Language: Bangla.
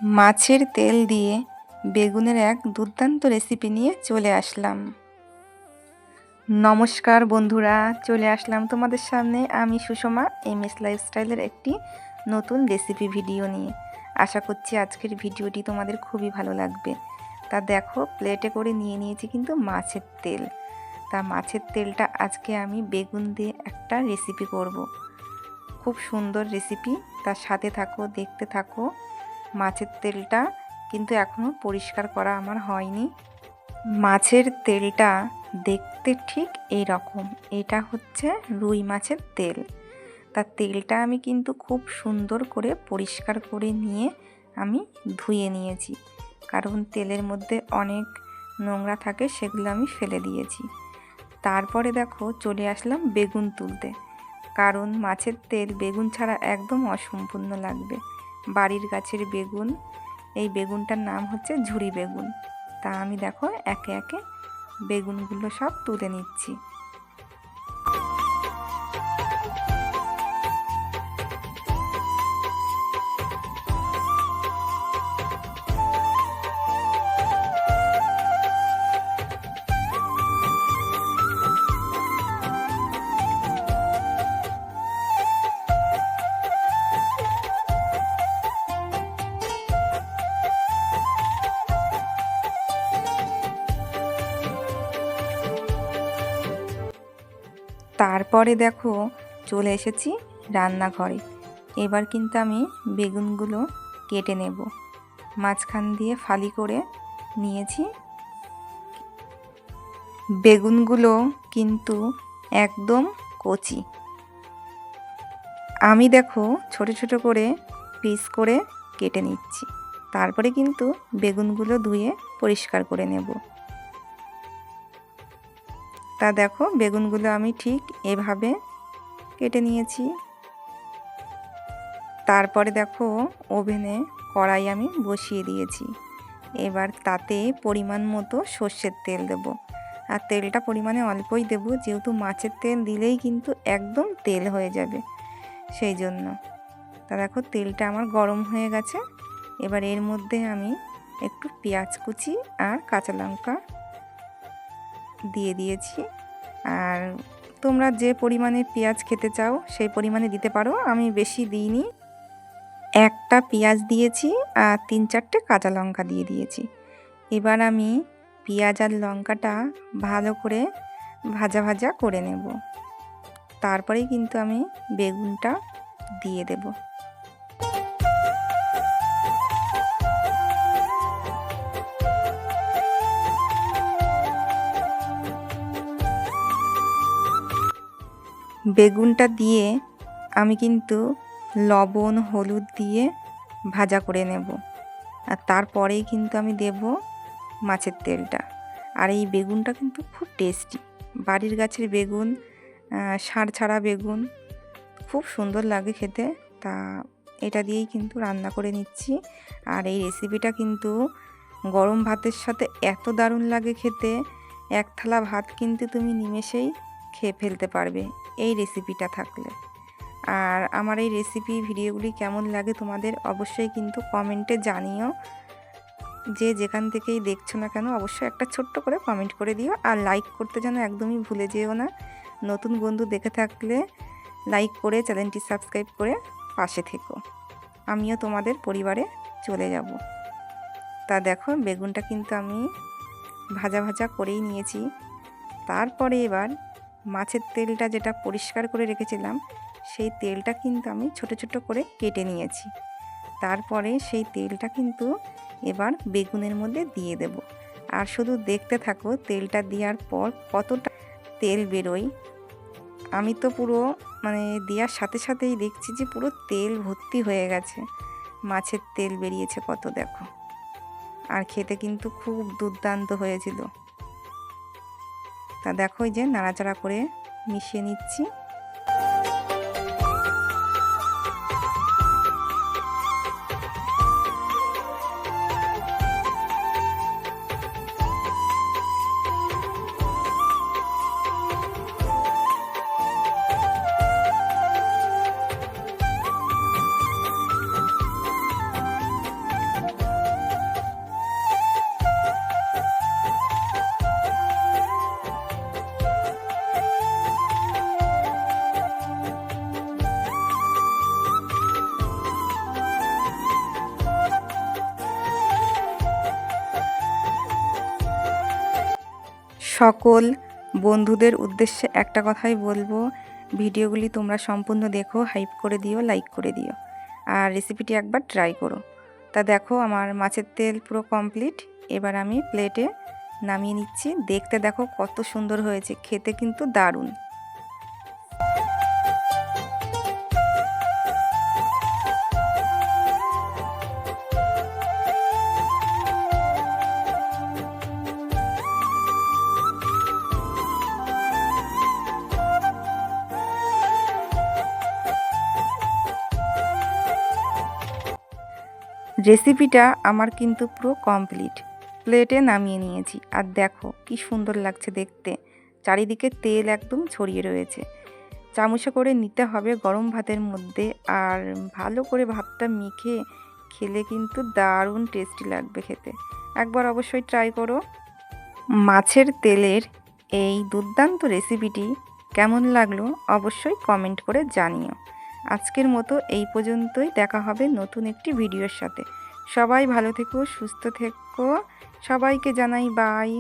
মাছের তেল দিয়ে বেগুনের এক দুর্দান্ত রেসিপি নিয়ে চলে আসলাম। নমস্কার বন্ধুরা, চলে আসলাম তোমাদের সামনে আমি সুষমা MS লাইফস্টাইলের একটি নতুন রেসিপি ভিডিও নিয়ে। আশা করছি আজকের ভিডিওটি তোমাদের খুবই ভালো লাগবে। তা দেখো, প্লেটে করে নিয়ে নিয়েছি কিন্তু মাছের তেল। তা মাছের তেলটা আজকে আমি বেগুন দিয়ে একটা রেসিপি করব। খুব সুন্দর রেসিপি, তার সাথে থাকো, দেখতে থাকো। মাছের তেলটা কিন্তু এখনও পরিষ্কার করা আমার হয়নি। মাছের তেলটা দেখতে ঠিক এই রকম। এটা হচ্ছে রুই মাছের তেল। তার তেলটা আমি কিন্তু খুব সুন্দর করে পরিষ্কার করে নিয়ে আমি ধুয়ে নিয়েছি, কারণ তেলের মধ্যে অনেক নোংরা থাকে, সেগুলো আমি ফেলে দিয়েছি। তারপরে দেখো চলে আসলাম বেগুন তুলতে, কারণ মাছের তেল বেগুন ছাড়া একদম অসম্পূর্ণ লাগবে। বাড়ির গাছের বেগুন, এই বেগুনটার নাম হচ্ছে ঝুরি বেগুন। তা আমি দেখো একে একে বেগুনগুলো সব তুলে নিচ্ছি। তারপরে দেখো চলে এসেছি রান্নাঘরে। এবার কিন্তু আমি বেগুনগুলো কেটে নেব। মাঝখান দিয়ে ফালি করে নিয়েছি। বেগুনগুলো কিন্তু একদম কচি। আমি দেখো ছোট ছোট করে পিস করে কেটে নিচ্ছি। তারপরে কিন্তু বেগুনগুলো ধুয়ে পরিষ্কার করে নেব। তা দেখো বেগুনগুলো আমি ঠিক এভাবে কেটে নিয়েছি। তারপরে দেখো ওভেনে কড়াই আমি বসিয়ে দিয়েছি। এবার তাতে পরিমাণ মতো সর্ষের তেল দেব। আর তেলটা পরিমাণে অল্পই দেব, যেহেতু মাছের তেল দিলেই কিন্তু একদম তেল হয়ে যাবে, সেই জন্য। তা দেখো তেলটা আমার গরম হয়ে গেছে। এবার এর মধ্যে আমি একটু পেঁয়াজ কুচি আর কাঁচা লঙ্কা দিয়ে দিয়েছি। আর তোমরা যে পরিমাণে পেঁয়াজ খেতে চাও সেই পরিমাণে দিতে পারো, আমি বেশি দিইনি। একটা পেঁয়াজ দিয়েছি আর 3-4টে কাঁচা লঙ্কা দিয়ে দিয়েছি। এবার আমি পেঁয়াজ আর লঙ্কাটা ভালো করে ভাজা ভাজা করে নেব। তারপরেই কিন্তু আমি বেগুনটা দিয়ে দেব। বেগুনটা দিয়ে আমি কিন্তু লবণ হলুদ দিয়ে ভাজা করে নেব। আর তারপরেই কিন্তু আমি দেব মাছের তেলটা। আর এই বেগুনটা কিন্তু খুব টেস্টি। বাড়ির গাছের বেগুন, সার ছাড়া বেগুন, খুব সুন্দর লাগে খেতে। তা এটা দিয়েই কিন্তু রান্না করে নিচ্ছি। আর এই রেসিপিটা কিন্তু গরম ভাতের সাথে এত দারুণ লাগে খেতে, এক থালা ভাত কিন্তু তুমি নিমেষেই খেয়ে ফেলতে পারবে এই রেসিপিটা থাকলে। আর আমার এই রেসিপি ভিডিওগুলি কেমন লাগে তোমাদের অবশ্যই কিন্তু কমেন্টে জানিও। যে যেখান থেকেই দেখছো না কেন অবশ্যই একটা ছোট্ট করে কমেন্ট করে দিও। আর লাইক করতে যেন একদমই ভুলে যেও না। নতুন বন্ধু দেখে থাকলে লাইক করে চ্যানেলটি সাবস্ক্রাইব করে পাশে থেকো, আমিও তোমাদের পরিবারে চলে যাব। তা দেখো বেগুনটা কিন্তু আমি ভাজা ভাজা করেই নিয়েছি। তারপরে এবার মাছের তেলটা যেটা পরিষ্কার করে রেখেছিলাম, সেই তেলটা কিন্তু আমি ছোট ছোট করে কেটে নিয়েছি। তারপরে সেই তেলটা কিন্তু এবার বেগুনের মধ্যে দিয়ে দেব। আর শুধু দেখতে থাকো তেলটা দেওয়ার পর কতটা তেল বেরোয়। আমি তো পুরো দেওয়ার সাথে সাথেই দেখছি যে পুরো তেল ভর্তি হয়ে গেছে, মাছের তেল বেরিয়েছে কত দেখো। আর খেতে কিন্তু খুব দুর্দান্ত হয়েছিল। তা দেখো এই যে নাড়াচাড়া করে মিশিয়ে নিচ্ছি। সকল বন্ধুদের উদ্দেশ্যে একটা কথাই বলবো, ভিডিওগুলি তোমরা সম্পূর্ণ দেখো, হাইপ করে দিও, লাইক করে দিও, আর রেসিপিটি একবার ট্রাই করো। তা দেখো আমার মাছের তেল পুরো কমপ্লিট। এবার আমি প্লেটে নামিয়ে নিচ্ছি। দেখতে দেখো কত সুন্দর হয়েছে, খেতে কিন্তু দারুণ। রেসিপিটা আমার কিন্তু পুরো কমপ্লিট। প্লেটে নামিয়ে নিয়েছি, আর দেখো কি সুন্দর লাগছে দেখতে, চারিদিকে তেল একদম ছড়িয়ে রয়েছে। চামচে করে নিতে হবে গরম ভাতের মধ্যে, আর ভালো করে ভাতটা মেখে খেলে কিন্তু দারুণ টেস্টি লাগবে খেতে। একবার অবশ্যই ট্রাই করো। মাছের তেলের এই দুর্দান্ত রেসিপিটি কেমন লাগলো অবশ্যই কমেন্ট করে জানিও। আজকের মতো এই পর্যন্তই, দেখা হবে নতুন একটি ভিডিওর সাথে। সবাই ভালো থেকো, সুস্থ থেকো, সবাইকে জানাই বাই।